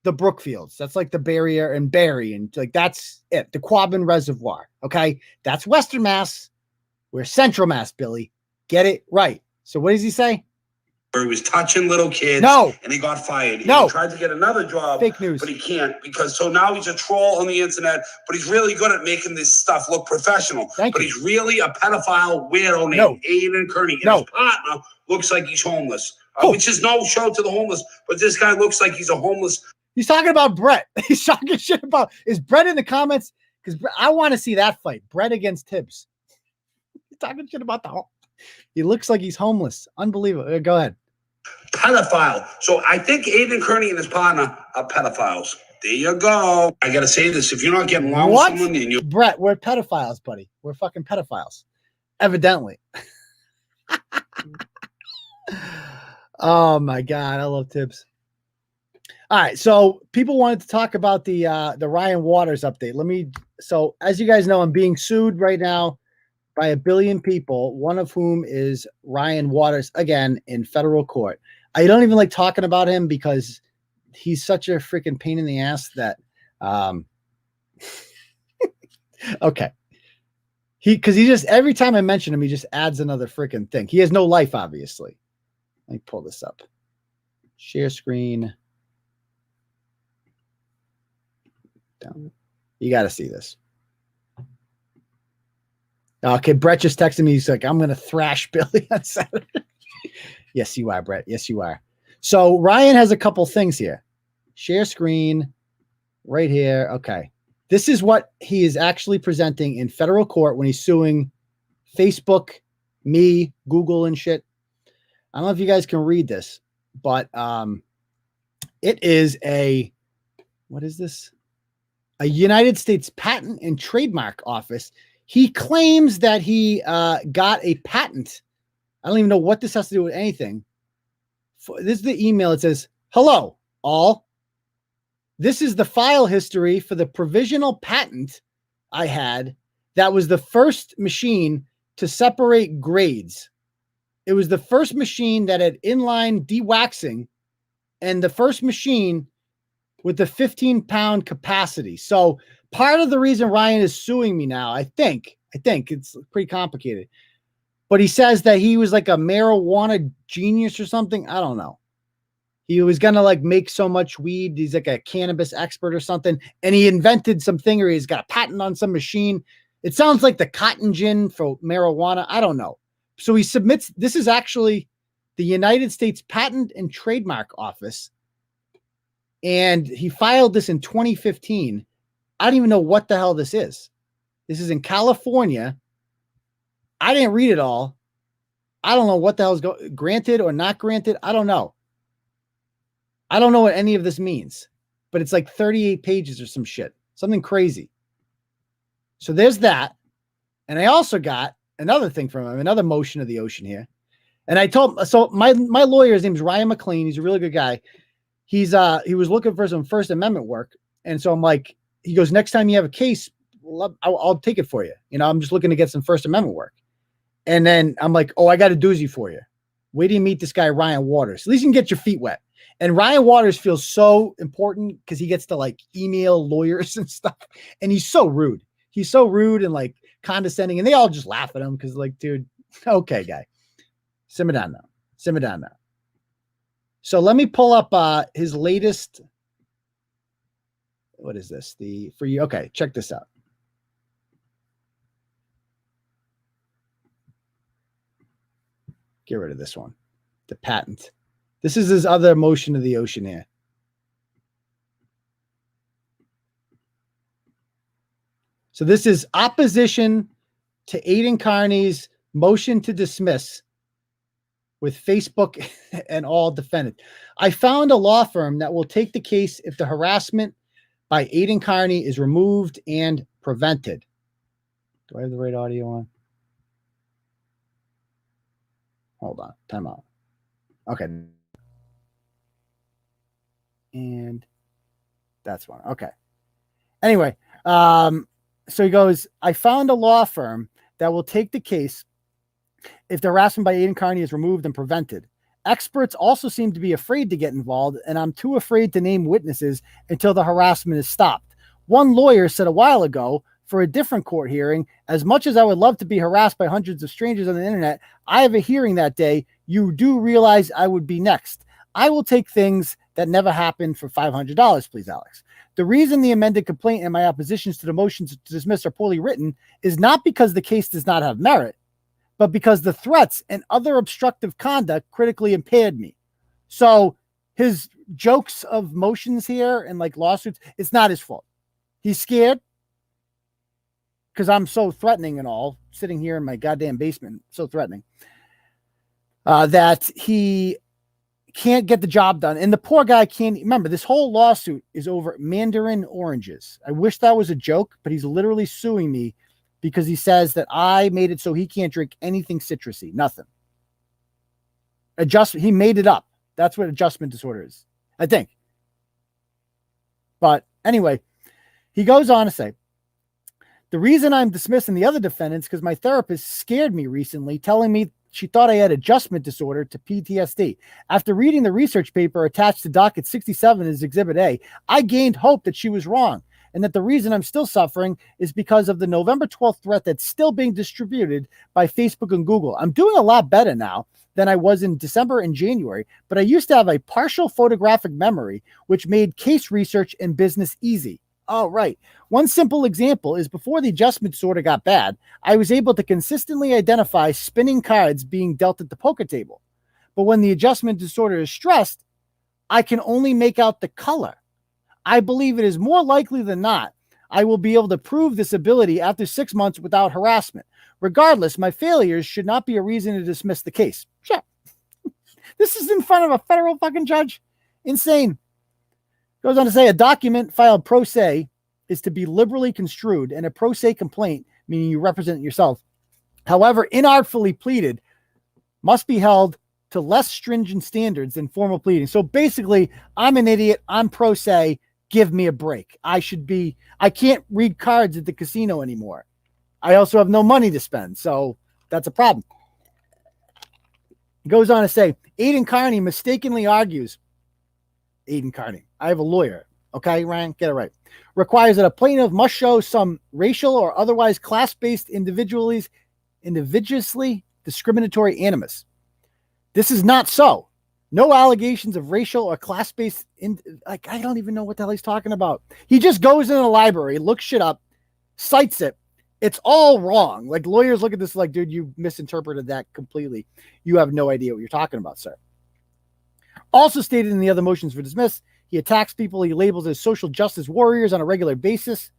the Brookfields. That's like the barrier and Barry. And like, that's it. The 𝗏𝗏 Reservoir. Okay. That's Western Mass. We're Central Mass, Billy. Get it right. So what does he say? Where he was touching little kids. No. And he got fired. No. He tried to get another job. Fake news. But he can't because so now he's a troll on the internet, but he's really good at making this stuff look professional. But he's really a pedophile weirdo named Aidan Kearney. And his partner looks like he's homeless. Which is no show to the homeless, but this guy looks like he's a homeless. He's talking about Bret. He's talking shit about, is Bret in the comments? Because I want to see that fight. Bret against Tibbs. He's talking shit about the He looks like he's homeless. Unbelievable. Go ahead. Pedophile. So I think Aidan Kearney and his partner are pedophiles. There you go. I got to say this. If you're not getting along with someone and you... Bret, we're pedophiles, buddy. We're fucking pedophiles. Evidently. Oh, my God. I love Tibbs. All right. So people wanted to talk about the Rian Waters update. So as you guys know, I'm being sued right now by 1 billion people, one of whom is Rian Waters, again, in federal court. I don't even like talking about him because he's such a freaking pain in the ass that, okay. Because he just, every time I mention him, he just adds another freaking thing. He has no life, obviously. Let me pull this up. Share screen. Down. You got to see this. Okay, Bret just texted me. He's like, I'm going to thrash Billy on Saturday. Yes, you are, Bret. Yes, you are. So Rian has a couple things here. Share screen right here. Okay. This is what he is actually presenting in federal court when he's suing Facebook, me, Google, and shit. I don't know if you guys can read this, but it is what is this? A United States Patent and Trademark Office. He claims that he got a patent. I don't even know what this has to do with anything. This is the email. It says, hello, all. This is the file history for the provisional patent I had that was the first machine to separate grades. It was the first machine that had inline dewaxing and the first machine with the 15-pound capacity. So part of the reason Rian is suing me now, I think it's pretty complicated, but he says that he was like a marijuana genius or something. I don't know. He was going to like make so much weed. He's like a cannabis expert or something. And he invented something, or he's got a patent on some machine. It sounds like the cotton gin for marijuana. I don't know. So he submits, this is actually the United States Patent and Trademark Office. And he filed this in 2015. I don't even know what the hell this is. This is in California. I didn't read it all. I don't know what the hell is granted or not granted. I don't know. I don't know what any of this means, but it's like 38 pages or some shit, something crazy. So there's that. And I also got another thing from him, another motion of the ocean here. And I told, so my lawyer's name is Ryan McLean. He's a really good guy. He was looking for some First Amendment work. And so I'm like, he goes, next time you have a case, I'll take it for you. You know, I'm just looking to get some First Amendment work. And then I'm like, oh, I got a doozy for you. Wait till you meet this guy, Rian Waters. At least you can get your feet wet. And Rian Waters feels so important because he gets to like email lawyers and stuff. And he's so rude. He's so rude and like condescending. And they all just laugh at him because like, dude, okay, guy. Simmer down now. Simmer down now. So let me pull up his latest. What is this? For you. Okay, check this out. Get rid of this one. The patent. This is his other motion of the ocean here. So this is opposition to 𝗏𝗏𝐼𝗐's motion to dismiss with Facebook and all defendants. I found a law firm that will take the case if the harassment by 𝗏𝗏𝐼𝗐 is removed and prevented. Do I have the right audio on? Hold on. Time out. Okay. And that's one. Okay. Anyway, so he goes, I found a law firm that will take the case if the harassment by 𝗏𝗏𝐼𝗐 is removed and prevented. Experts also seem to be afraid to get involved, and I'm too afraid to name witnesses until the harassment is stopped. One lawyer said a while ago for a different court hearing, as much as I would love to be harassed by hundreds of strangers on the internet, I have a hearing that day. You do realize I would be next. I will take things that never happened for $500, please, Alex. The reason the amended complaint and my oppositions to the motions to dismiss are poorly written is not because the case does not have merit, but because the threats and other obstructive conduct critically impaired me. So his jokes of motions here and like lawsuits, it's not his fault. He's scared because I'm so threatening and all, sitting here in my goddamn basement, so threatening, that he can't get the job done. And the poor guy can't. Remember, this whole lawsuit is over mandarin oranges. I wish that was a joke, but he's literally suing me because he says that I made it so he can't drink anything citrusy, nothing. Adjustment, he made it up. That's what adjustment disorder is, I think. But anyway, he goes on to say, the reason I'm dismissing the other defendants because my therapist scared me recently, telling me she thought I had adjustment disorder to PTSD. After reading the research paper attached to docket 67 as Exhibit A, I gained hope that she was wrong and that the reason I'm still suffering is because of the November 12th threat that's still being distributed by Facebook and Google. I'm doing a lot better now than I was in December and January, but I used to have a partial photographic memory, which made case research and business easy. Oh, right. One simple example is before the adjustment disorder got bad, I was able to consistently identify spinning cards being dealt at the poker table. But when the adjustment disorder is stressed, I can only make out the color. I believe it is more likely than not I will be able to prove this ability after 6 months without harassment. Regardless, my failures should not be a reason to dismiss the case. Shit. This is in front of a federal fucking judge. Insane. Goes on to say a document filed pro se is to be liberally construed, and a pro se complaint, meaning you represent yourself, however inartfully pleaded, must be held to less stringent standards than formal pleading. So basically, I'm an idiot. I'm pro se. Give me a break. I can't read cards at the casino anymore. I also have no money to spend. So that's a problem. He goes on to say, 𝗏𝗏𝐼𝗐 mistakenly argues, 𝗏𝗏𝐼𝗐, I have a lawyer. Okay, Ryan, get it right. Requires that a plaintiff must show some racial or otherwise class-based individually discriminatory animus. This is not so. No allegations of racial or class-based, I don't even know what the hell he's talking about. He just goes in a library, looks shit up, cites it. It's all wrong. Like lawyers look at this like, dude, you misinterpreted that completely. You have no idea what you're talking about, sir. Also stated in the other motions for dismiss, he attacks people he labels as social justice warriors on a regular basis,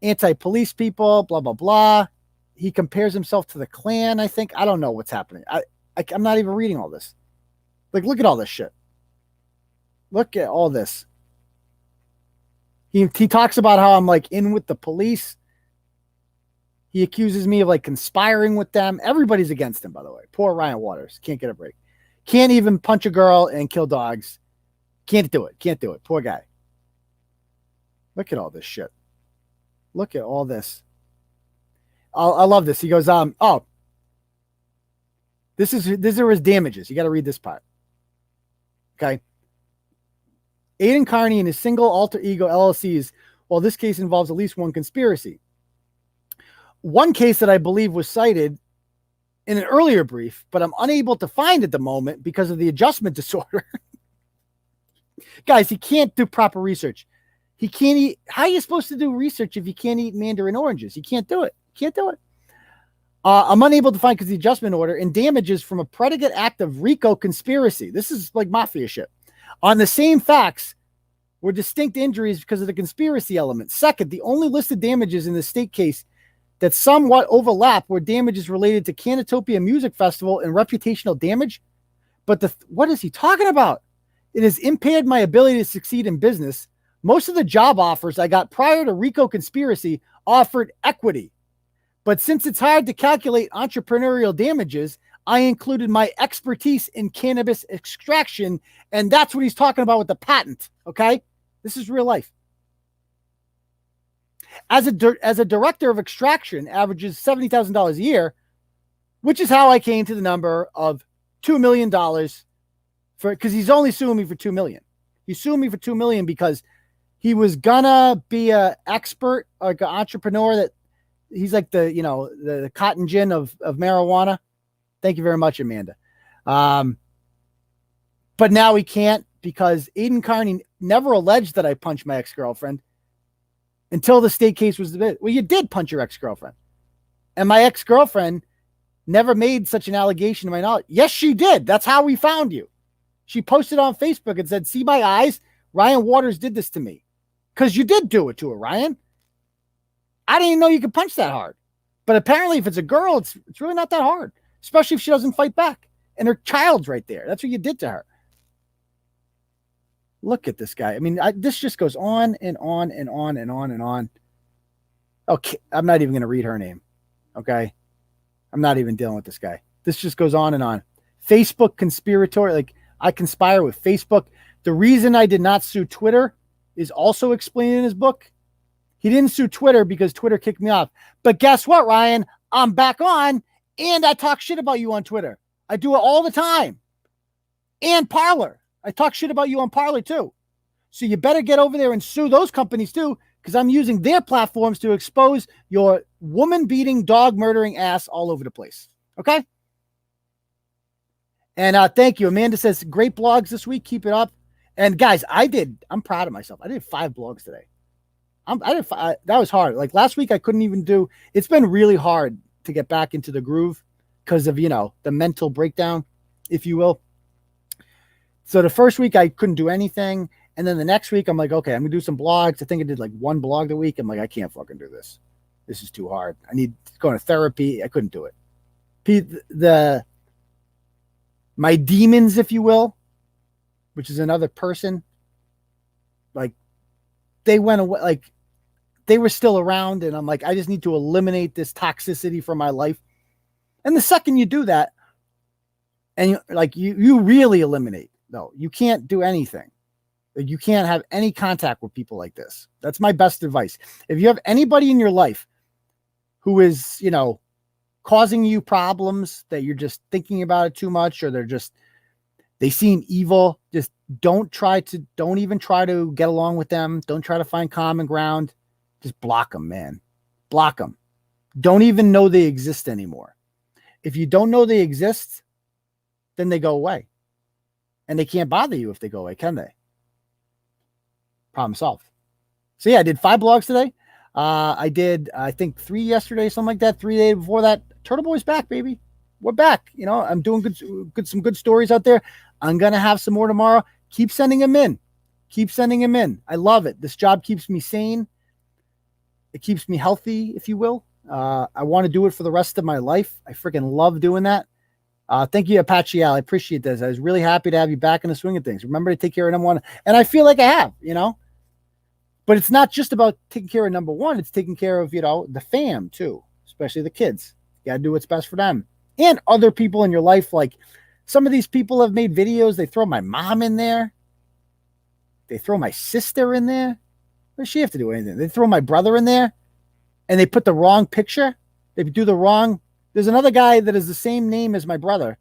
anti-police people, blah, blah, blah. He compares himself to the Klan, I think. I don't know what's happening. I'm not even reading all this. Like, look at all this shit. Look at all this. He talks about how I'm like in with the police. He accuses me of like conspiring with them. Everybody's against him, by the way. Poor Rian Waters. Can't get a break. Can't even punch a girl and kill dogs. Can't do it. Can't do it. Poor guy. Look at all this shit. Look at all this. I love this. He goes, these are his damages. You got to read this part. Okay. 𝗏𝗏𝐼𝗐 and his single alter ego LLCs, well, this case involves at least one conspiracy. One case that I believe was cited in an earlier brief, but I'm unable to find at the moment because of the adjustment disorder. Guys, he can't do proper research. He can't eat. How are you supposed to do research if you can't eat mandarin oranges? You can't do it. Can't do it. I'm unable to find because the adjustment order and damages from a predicate act of RICO conspiracy. This is like mafia shit. On the same facts were distinct injuries because of the conspiracy element. Second, the only listed damages in the state case that somewhat overlap where damage is related to Kanoute Music Festival and reputational damage. But what is he talking about? It has impaired my ability to succeed in business. Most of the job offers I got prior to RICO conspiracy offered equity. But since it's hard to calculate entrepreneurial damages, I included my expertise in cannabis extraction, and that's what he's talking about with the patent, okay? This is real life. As a director of extraction, averages $70,000 a year, which is how I came to the number of $2 million because he's only suing me for $2 million. He's suing me for $2 million because he was gonna be an expert, like an entrepreneur that he's like the cotton gin of marijuana. Thank you very much, Amanda. But now he can't because Aiden Carney never alleged that I punched my ex-girlfriend until the state case was well, you did punch your ex-girlfriend. And my ex-girlfriend never made such an allegation to my knowledge. Yes, she did. That's how we found you. She posted on Facebook and said, see my eyes? Rian Waters did this to me. Because you did do it to her, Ryan. I didn't even know you could punch that hard. But apparently if it's a girl, it's really not that hard. Especially if she doesn't fight back. And her child's right there. That's what you did to her. Look at this guy. I mean, this just goes on and on and on and on and on. Okay, I'm not even going to read her name. Okay? I'm not even dealing with this guy. This just goes on and on. Facebook conspiratorial. Like, I conspire with Facebook. The reason I did not sue Twitter is also explained in his book. He didn't sue Twitter because Twitter kicked me off. But guess what, Ryan? I'm back on, and I talk shit about you on Twitter. I do it all the time. And Parler. I talk shit about you on Parler too. So you better get over there and sue those companies too, because I'm using their platforms to expose your woman-beating, dog-murdering ass all over the place. Okay? And thank you. Amanda says, great blogs this week. Keep it up. And guys, I'm proud of myself. I did 5 blogs today. That was hard. Like last week, I couldn't even do, it's been really hard to get back into the groove because of, the mental breakdown, if you will. So the first week I couldn't do anything. And then the next week I'm like, okay, I'm gonna do some blogs. I think I did like 1 blog a week. I'm like, I can't fucking do this. This is too hard. I need to go to therapy. I couldn't do it. My demons, if you will, which is another person, like they went away, like they were still around. And I'm like, I just need to eliminate this toxicity from my life. And the second you do that, and you really eliminate, no, you can't do anything. Like, you can't have any contact with people like this. That's my best advice. If you have anybody in your life who is, causing you problems that you're just thinking about it too much, or they seem evil, just don't even try to get along with them. Don't try to find common ground. Just block them, man. Block them. Don't even know they exist anymore. If you don't know they exist, then they go away. And they can't bother you if they go away, can they? Problem solved. So yeah, I did 5 blogs today. I did, I think 3 yesterday, something like that. 3 days before that. Turtleboy's back, baby. We're back. I'm doing some good stories out there. I'm going to have some more tomorrow. Keep sending them in. Keep sending them in. I love it. This job keeps me sane. It keeps me healthy, if you will. I want to do it for the rest of my life. I freaking love doing that. Thank you, 𝗵𝗵𝘃𝗄𝗃. I appreciate this. I was really happy to have you back in the swing of things. Remember to take care of number 1. And I feel like I have, But it's not just about taking care of number 1. It's taking care of, the fam too, especially the kids. You got to do what's best for them. And other people in your life. Like some of these people have made videos. They throw my mom in there. They throw my sister in there. What does she have to do anything? They throw my brother in there. And they put the wrong picture. They do the wrong. There's another guy that is the same name as my brother.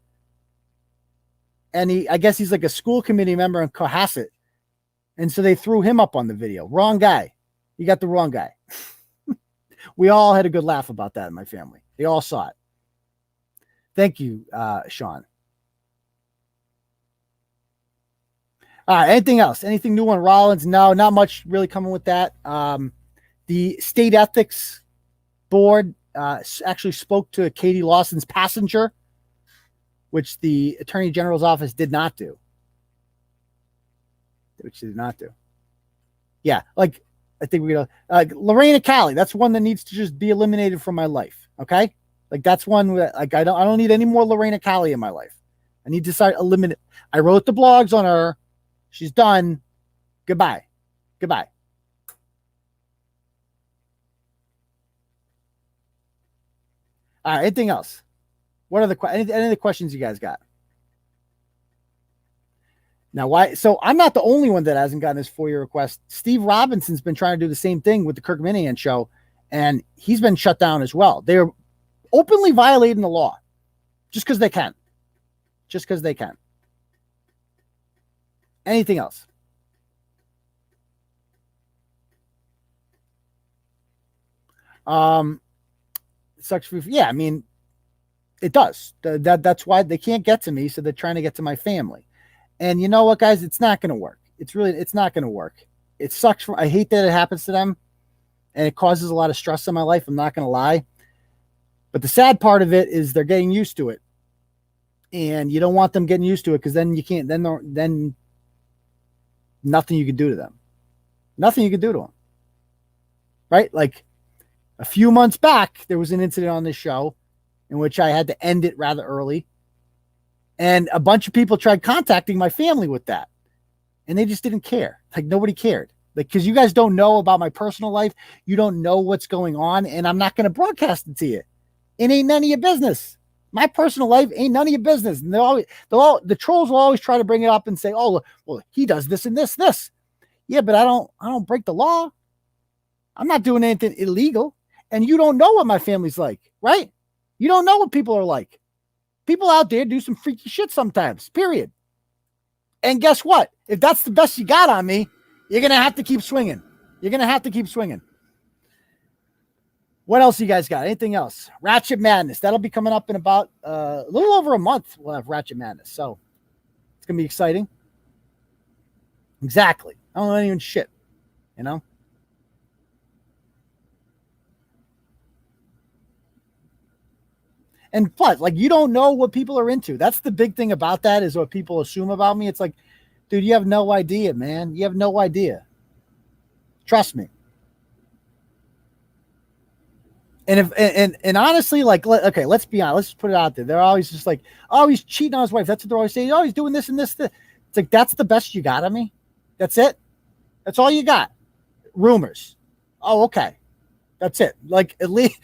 And I guess he's like a school committee member in Cohasset. And so they threw him up on the video. Wrong guy. You got the wrong guy. We all had a good laugh about that in my family. They all saw it. Thank you, Sean. All right. Anything else? Anything new on Rollins? No, not much really coming with that. The state ethics board actually spoke to Katie Lawson's passenger, which the Attorney General's office did not do. Yeah, like I think we're gonna 𝗬𝗃𝗃𝗃𝗃. That's one that needs to just be eliminated from my life. Okay, like that's one that, like I don't need any more 𝗬𝗃𝗃𝗃𝗃 in my life. I need to start eliminate. I wrote the blogs on her. She's done. Goodbye. Goodbye. All right. Anything else? What are the any of the questions you guys got? Now, why? So I'm not the only one that hasn't gotten his FOIA request. Steve Robinson's been trying to do the same thing with the Kirk Minihane show, and he's been shut down as well. They're openly violating the law just because they can. Just because they can. Anything else? Sucks for, yeah, I mean, it does. That's why they can't get to me, so they're trying to get to my family. And you know what, guys? It's not going to work. It's not going to work. It sucks. I hate that it happens to them, and it causes a lot of stress in my life. I'm not going to lie. But the sad part of it is they're getting used to it. And you don't want them getting used to it, because then you can't, then nothing you can do to them. Nothing you can do to them. Right? Like a few months back, there was an incident on this show in which I had to end it rather early. And a bunch of people tried contacting my family with that. And they just didn't care. Like nobody cared. Like, because you guys don't know about my personal life. You don't know what's going on. And I'm not going to broadcast it to you. It ain't none of your business. My personal life ain't none of your business. And the trolls will always try to bring it up and say, oh, well, he does this and this. Yeah, but I don't break the law. I'm not doing anything illegal. And you don't know what my family's like, right? You don't know what people are like. People out there do some freaky shit sometimes, period. And guess what? If that's the best you got on me, you're going to have to keep swinging. You're going to have to keep swinging. What else you guys got? Anything else? Ratchet Madness. That'll be coming up in about a little over a month. We'll have Ratchet Madness. So it's going to be exciting. Exactly. I don't know anyone shit, you know? And plus, like, you don't know what people are into. That's the big thing about that, is what people assume about me. It's like, dude, you have no idea, man. You have no idea. Trust me. And if honestly, like, okay, let's be honest. Let's just put it out there. They're always just like, oh, he's cheating on his wife. That's what they're always saying. Oh, he's doing this and this. It's like, that's the best you got on me. That's it. That's all you got. Rumors. Oh, okay. That's it. Like, at least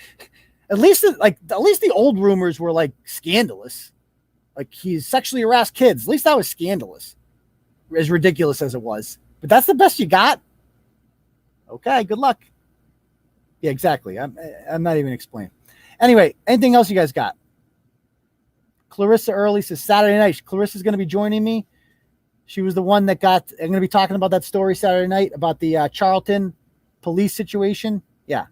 the old rumors were like scandalous. Like, he's sexually harassed kids. At least that was scandalous, as ridiculous as it was. But that's the best you got. Okay, good luck. Yeah, exactly. I'm not even explaining. Anyway, anything else you guys got? Clarissa Early says Saturday night. Clarissa's going to be joining me. She was the one that I'm going to be talking about that story Saturday night about the Charlton police situation. Yeah.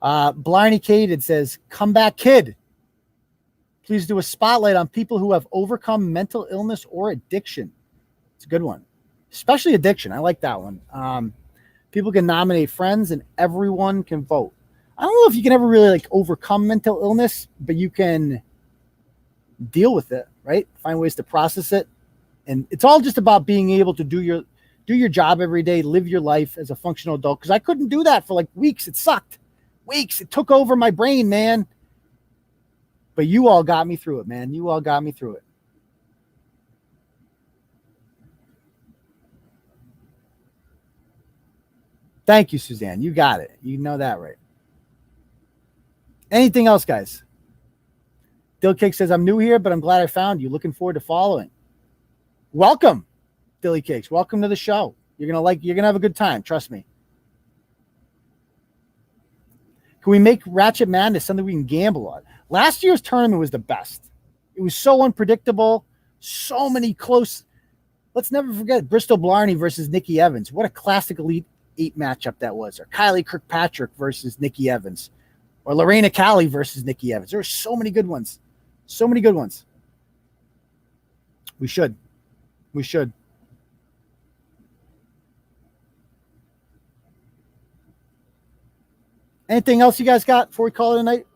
Blarney Cade says, come back, kid. Please do a spotlight on people who have overcome mental illness or addiction. It's a good one. Especially addiction. I like that one. People can nominate friends and everyone can vote. I don't know if you can ever really like overcome mental illness, but you can deal with it, right? Find ways to process it. And it's all just about being able to do your job every day, live your life as a functional adult. Because I couldn't do that for like weeks. It sucked. Weeks. It took over my brain, man. But you all got me through it, man. You all got me through it. Thank you, Suzanne. You got it. You know that, right? Anything else, guys? Dill Cake says, I'm new here, but I'm glad I found you. Looking forward to following. Welcome, Dilly Cakes. Welcome to the show. You're gonna have a good time. Trust me. Can we make Ratchet Madness something we can gamble on? Last year's tournament was the best. It was so unpredictable. So many close. Let's never forget Bristol Blarney versus Nikki Evans. What a classic Elite 8 matchup that was. Or Kylie Kirkpatrick versus Nikki Evans. Or 𝗬𝗃𝗃𝗃𝗃 versus Nikki Evans. There were so many good ones. So many good ones. We should. We should. Anything else you guys got before we call it a night?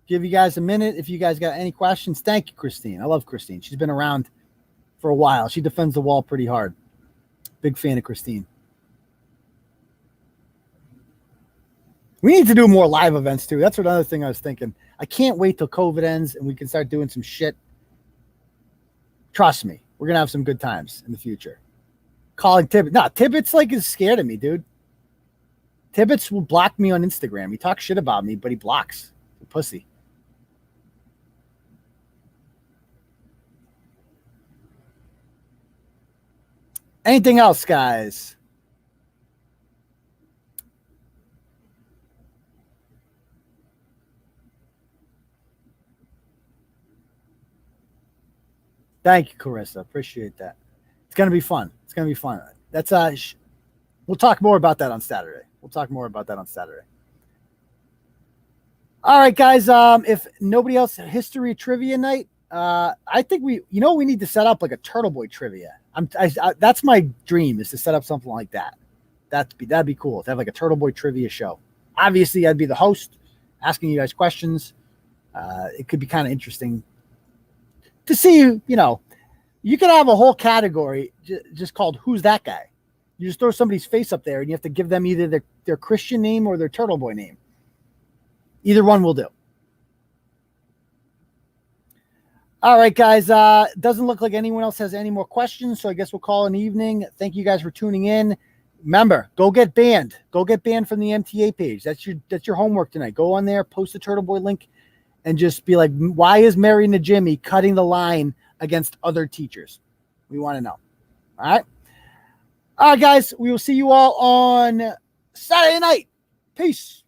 give you guys a minute if you guys got any questions. Thank you, Christine. I love Christine. She's been around for a while. She defends the wall pretty hard. Big fan of Christine. We need to do more live events too. That's another thing I was thinking. I can't wait till COVID ends and we can start doing some shit. Trust me, we're gonna have some good times in the future. Calling Tibbetts. No, Tibbetts like is scared of me, dude. Tibbetts will block me on Instagram. He talks shit about me, but he blocks. The pussy. Anything else, guys? Thank you, Carissa. Appreciate that. It's going to be fun. It's going to be fun. That's we'll talk more about that on Saturday. All right, guys. If nobody else, history trivia night. I think we need to set up like a Turtleboy trivia. That's my dream, is to set up something like that. That'd be cool to have like a Turtleboy trivia show. Obviously, I'd be the host, asking you guys questions. It could be kind of interesting to see, you could have a whole category just called "Who's That Guy?" You just throw somebody's face up there, and you have to give them either their Christian name or their Turtleboy name. Either one will do. All right, guys. Doesn't look like anyone else has any more questions, so I guess we'll call it an evening. Thank you guys for tuning in. Remember, go get banned. Go get banned from the MTA page. That's your homework tonight. Go on there, post the Turtleboy link, and just be like, why is Merrie Najimy cutting the line against other teachers? We want to know. All right. All right, guys. We will see you all on Saturday night. Peace.